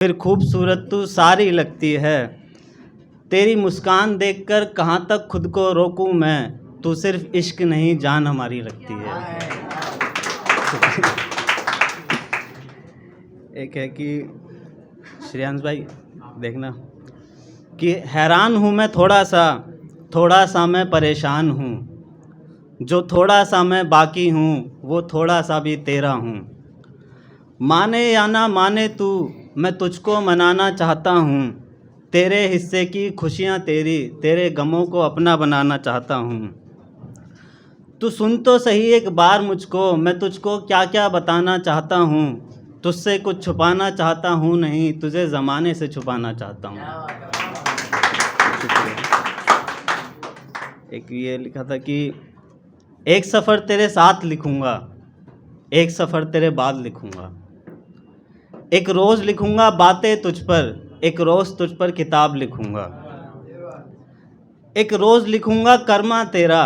फिर खूबसूरत तू सारी लगती है। तेरी मुस्कान देखकर कहाँ तक खुद को रोकूं मैं, तू सिर्फ इश्क नहीं जान हमारी लगती है। एक है कि श्रेयांश भाई देखना कि हैरान हूँ मैं थोड़ा सा मैं परेशान हूँ, जो थोड़ा सा मैं बाकी हूँ वो थोड़ा सा भी तेरा हूँ। माने या ना माने तू, मैं तुझको मनाना चाहता हूँ। तेरे हिस्से की खुशियाँ तेरी, तेरे गमों को अपना बनाना चाहता हूँ। तू सुन तो सही एक बार मुझको, मैं तुझको क्या क्या बताना चाहता हूँ। तुझसे कुछ छुपाना चाहता हूँ नहीं, तुझे ज़माने से छुपाना चाहता हूँ। एक ये लिखा था कि एक सफ़र तेरे साथ लिखूँगा, एक सफ़र तेरे बाद लिखूँगा। एक रोज़ लिखूँगा बातें तुझ पर, एक रोज़ तुझ पर किताब लिखूँगा। एक रोज़ लिखूँगा कर्मा तेरा,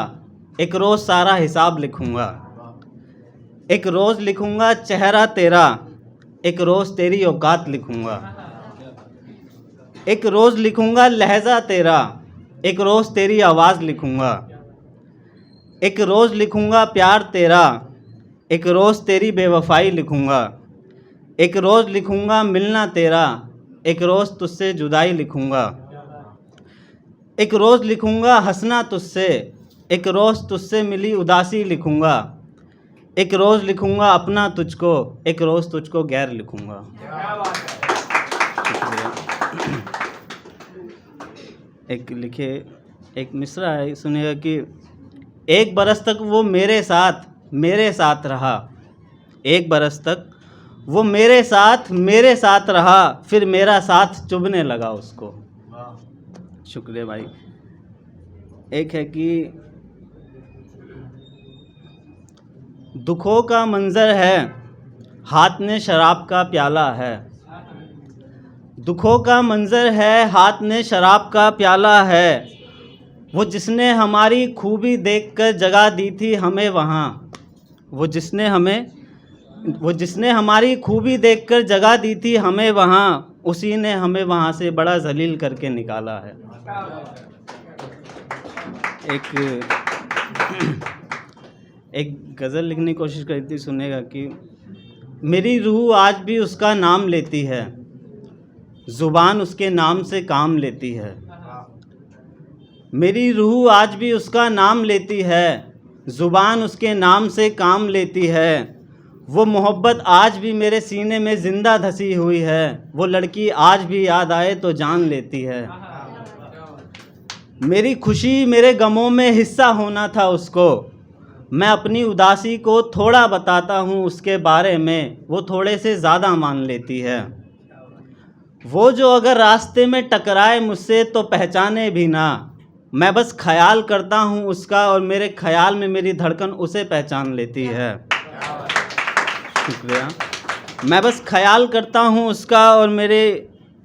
एक रोज़ सारा हिसाब लिखूँगा। एक रोज़ लिखूँगा चेहरा तेरा, एक रोज़ तेरी औकात लिखूँगा। एक रोज़ लिखूँगा लहज़ा तेरा, एक रोज़ तेरी आवाज़ लिखूँगा। एक रोज़ लिखूँगा प्यार तेरा, एक रोज़ तेरी बेवफाई लिखूँगा। एक रोज़ लिखूँगा मिलना तेरा, एक रोज़ तुझसे जुदाई लिखूँगा। एक रोज़ लिखूँगा हंसना तुझसे, एक रोज़ तुझसे मिली उदासी लिखूँगा। एक रोज़ लिखूँगा अपना तुझको, एक रोज़ तुझको गैर लिखूँगा। एक लिखे एक मिसरा है, सुनिएगा कि एक बरस तक वो मेरे साथ रहा। एक बरस तक वो मेरे साथ रहा, फिर मेरा साथ चुभने लगा उसको। शुक्रिया भाई। एक है कि दुखों का मंजर है, हाथ में शराब का प्याला है। दुखों का मंजर है, हाथ में शराब का प्याला है। वो जिसने हमारी खूबी देखकर जगा दी थी हमें वहाँ, वो जिसने हमारी खूबी देखकर जगा दी थी हमें वहाँ, उसी ने हमें वहाँ से बड़ा जलील करके निकाला है। एक गज़ल लिखने की कोशिश करी थी, सुनेगा कि मेरी रूह आज भी उसका नाम लेती है, ज़ुबान उसके नाम से काम लेती है। मेरी रूह आज भी उसका नाम लेती है, ज़ुबान उसके नाम से काम लेती है। वो मोहब्बत आज भी मेरे सीने में ज़िंदा धसी हुई है, वो लड़की आज भी याद आए तो जान लेती है। मेरी खुशी मेरे गमों में हिस्सा होना था उसको, मैं अपनी उदासी को थोड़ा बताता हूँ उसके बारे में, वो थोड़े से ज़्यादा मान लेती है। वो जो अगर रास्ते में टकराए मुझसे तो पहचाने भी ना, मैं बस ख्याल करता हूँ उसका और मेरे ख्याल में मेरी धड़कन उसे पहचान लेती है। शुक्रिया। मैं बस ख्याल करता हूँ उसका और मेरे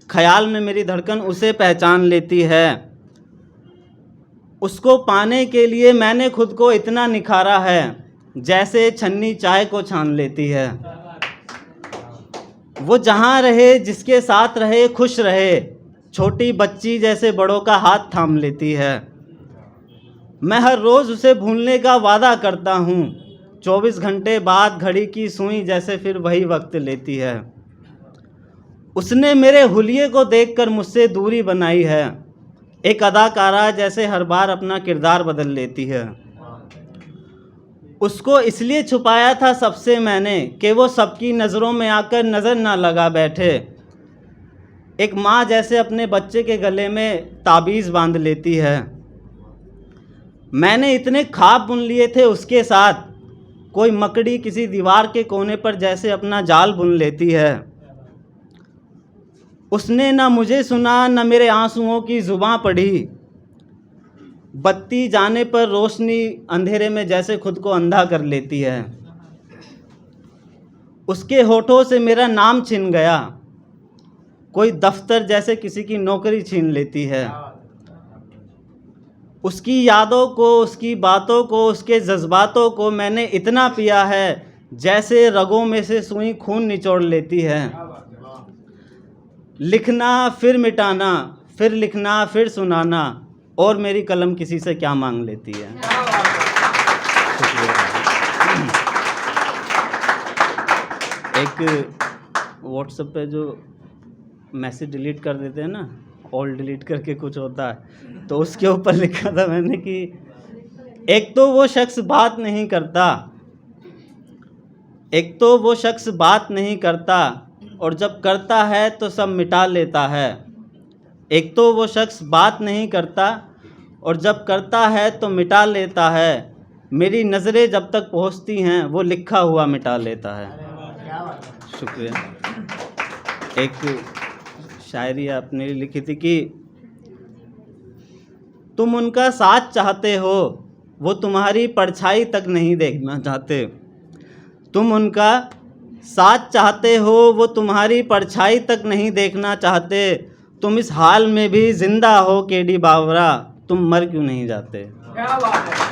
ख्याल में मेरी धड़कन उसे पहचान लेती है। उसको पाने के लिए मैंने खुद को इतना निखारा है, जैसे छन्नी चाय को छान लेती है। वो जहाँ रहे जिसके साथ रहे खुश रहे, छोटी बच्ची जैसे बड़ों का हाथ थाम लेती है। मैं हर रोज़ उसे भूलने का वादा करता हूँ, 24 घंटे बाद घड़ी की सुई जैसे फिर वही वक्त लेती है। उसने मेरे हुलिये को देखकर मुझसे दूरी बनाई है, एक अदाकारा जैसे हर बार अपना किरदार बदल लेती है। उसको इसलिए छुपाया था सबसे मैंने कि वो सबकी नज़रों में आकर नज़र ना लगा बैठे। एक माँ जैसे अपने बच्चे के गले में ताबीज़ बांध लेती है। मैंने इतने ख्वाब बुन लिए थे उसके साथ, कोई मकड़ी किसी दीवार के कोने पर जैसे अपना जाल बुन लेती है। उसने ना मुझे सुना न मेरे आंसुओं की ज़ुबां पढ़ी, बत्ती जाने पर रोशनी अंधेरे में जैसे खुद को अंधा कर लेती है। उसके होठों से मेरा नाम छिन गया, कोई दफ्तर जैसे किसी की नौकरी छीन लेती है। उसकी यादों को, उसकी बातों को, उसके जज्बातों को मैंने इतना पिया है, जैसे रगों में से सुई खून निचोड़ लेती है। लिखना फिर मिटाना, फिर लिखना फिर सुनाना, और मेरी कलम किसी से क्या मांग लेती है। एक व्हाट्सएप पे जो मैसेज डिलीट कर देते हैं ना, ऑल डिलीट करके कुछ होता है, तो उसके ऊपर लिखा था मैंने कि एक तो वो शख्स बात नहीं करता, एक तो वो शख्स बात नहीं करता, और जब करता है तो सब मिटा लेता है। एक तो वो शख्स बात नहीं करता, और जब करता है तो मिटा लेता है। मेरी नज़रें जब तक पहुंचती हैं वो लिखा हुआ मिटा लेता है। शुक्रिया। एक शायरी आपने लिखी थी कि तुम उनका साथ चाहते हो, वो तुम्हारी परछाई तक नहीं देखना चाहते। तुम उनका साथ चाहते हो, वो तुम्हारी परछाई तक नहीं देखना चाहते। तुम इस हाल में भी जिंदा हो केडी बावरा, तुम मर क्यों नहीं जाते। क्या बात है।